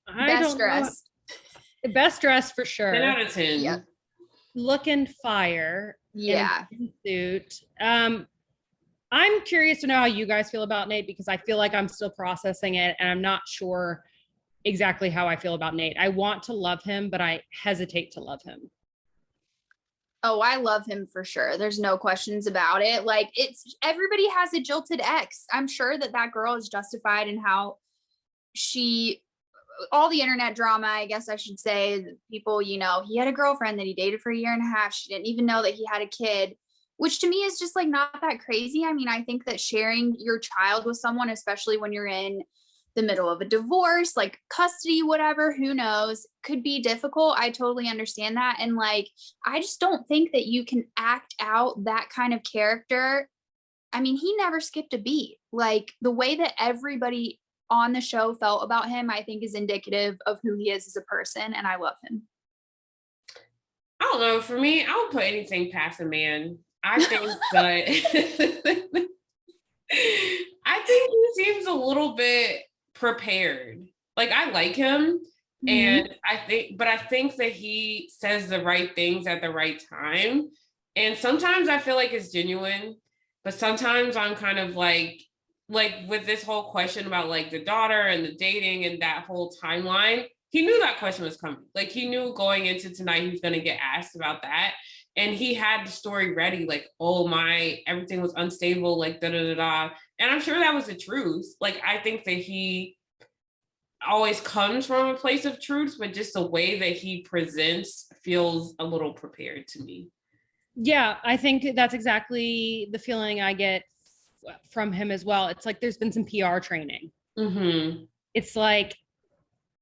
I Best don't know. dressed. The best dress for 10 sure. out of 10. Yep. Looking fire Yeah. in a suit. I'm curious to know how you guys feel about Nate because I feel like I'm still processing it and I'm not sure exactly how I feel about Nate. I want to love him, but I hesitate to love him. Oh, I love him for sure. There's no questions about it. Like, it's everybody has a jilted ex. I'm sure that that girl is justified in how she, all the internet drama, I guess I should say, people, you know, he had a girlfriend that he dated for a year and a half. She didn't even know that he had a kid, which to me is just like not that crazy. I mean, I think that sharing your child with someone, especially when you're in the middle of a divorce, like custody, whatever, who knows, could be difficult. I totally understand that. And like, I just don't think that you can act out that kind of character. I mean, he never skipped a beat. Like the way that everybody on the show felt about him, I think is indicative of who he is as a person. And I love him. I don't know. For me, I don't put anything past a man. I think that I think he seems a little bit prepared. Like I like him, and I think that he says the right things at the right time. And sometimes I feel like it's genuine, but sometimes I'm kind of like with this whole question about like the daughter and the dating and that whole timeline. He knew that question was coming. Like he knew going into tonight he was going to get asked about that, and he had the story ready. Like, oh my, everything was unstable. Like da da da da. And I'm sure that was the truth. Like I think that he always comes from a place of truth, but just the way that he presents feels a little prepared to me. Yeah, I think that's exactly the feeling I get from him as well. It's like there's been some PR training. Mm-hmm. It's like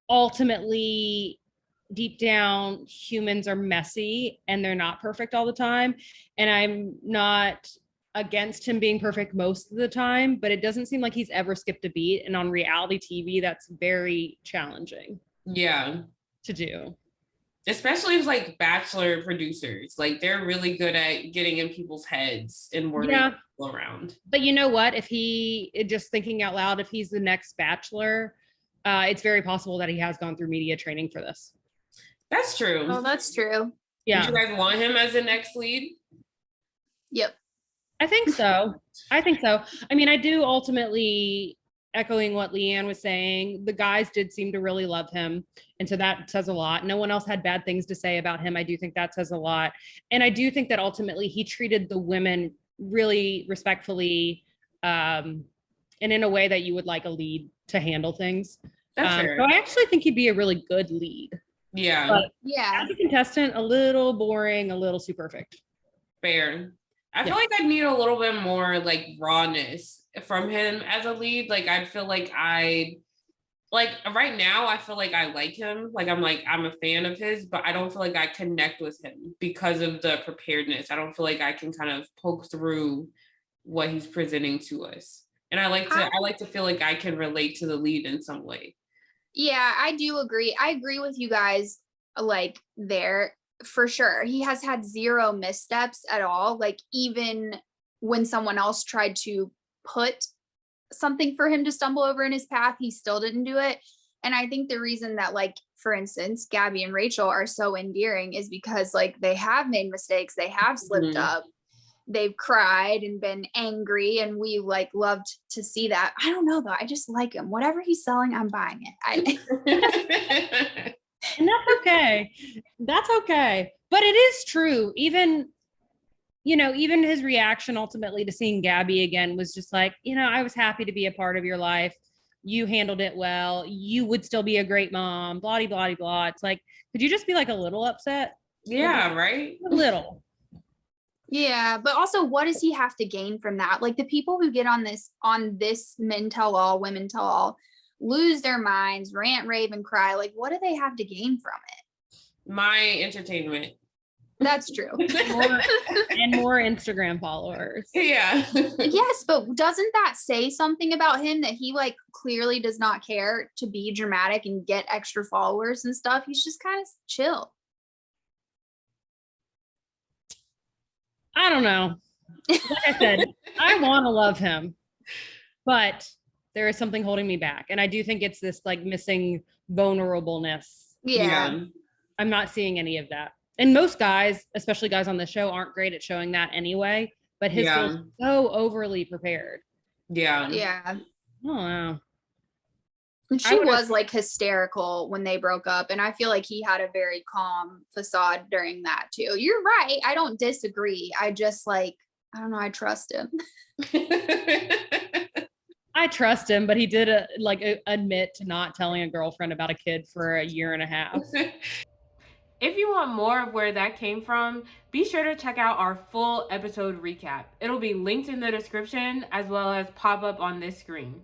ultimately deep down humans are messy and they're not perfect all the time, and I'm not against him being perfect most of the time, but it doesn't seem like he's ever skipped a beat, and on reality TV that's very challenging Yeah, to do. especially with like Bachelor producers. Like they're really good at getting in people's heads and working people around. But you know what, if he, just thinking out loud, if he's the next Bachelor, it's very possible that he has gone through media training for this. That's true. Oh, that's true. Yeah. Would you guys want him as the next lead? Yep. I think so. I think so. I mean, I do ultimately, echoing what Leanne was saying, the guys did seem to really love him. And so that says a lot. No one else had bad things to say about him. I do think that says a lot. And I do think that ultimately he treated the women really respectfully, and in a way that you would like a lead to handle things. That's fair. So I actually think he'd be a really good lead. Yeah. But Yeah. as a contestant, a little boring, a little too perfect. Fair. I feel like I need a little bit more like rawness from him as a lead. Like I feel like right now I feel like I like him. Like I'm a fan of his, but I don't feel like I connect with him because of the preparedness. I don't feel like I can kind of poke through what he's presenting to us. And I like to feel like I can relate to the lead in some way. Yeah, I do agree. I agree with you guys, like there for sure. He has had zero missteps at all. Like even when someone else tried to put something for him to stumble over in his path, he still didn't do it. And I think the reason that, like, for instance, Gabby and Rachel are so endearing is because like they have made mistakes, they have slipped up, they've cried and been angry, and we like loved to see that. I don't know though, I just like him. Whatever he's selling, I'm buying it. And that's okay. That's okay. But it is true. Even, even his reaction ultimately to seeing Gabby again was just like, I was happy to be a part of your life. You handled it well. You would still be a great mom, blah, blah, blah. It's like, could you just be like a little upset? Yeah, like, right? A little. Yeah, but also what does he have to gain from that? Like the people who get on this men tell all, women tell all, lose their minds, rant, rave, and cry. Like, what do they have to gain from it? My entertainment. That's true. more Instagram followers. Yeah. Yes, but doesn't that say something about him that he like clearly does not care to be dramatic and get extra followers and stuff? He's just kind of chill. I don't know. Like I said, I want to love him, but There is something holding me back. And I do think it's this like missing vulnerableness. Yeah. I'm not seeing any of that. And most guys, especially guys on the show, aren't great at showing that anyway. But his feels so overly prepared. Yeah. Yeah. Oh wow. And she was like hysterical when they broke up. And I feel like he had a very calm facade during that too. You're right. I don't disagree. I just like, I don't know. I trust him. I trust him, but he did admit to not telling a girlfriend about a kid for a year and a half. If you want more of where that came from, be sure to check out our full episode recap. It'll be linked in the description as well as pop up on this screen.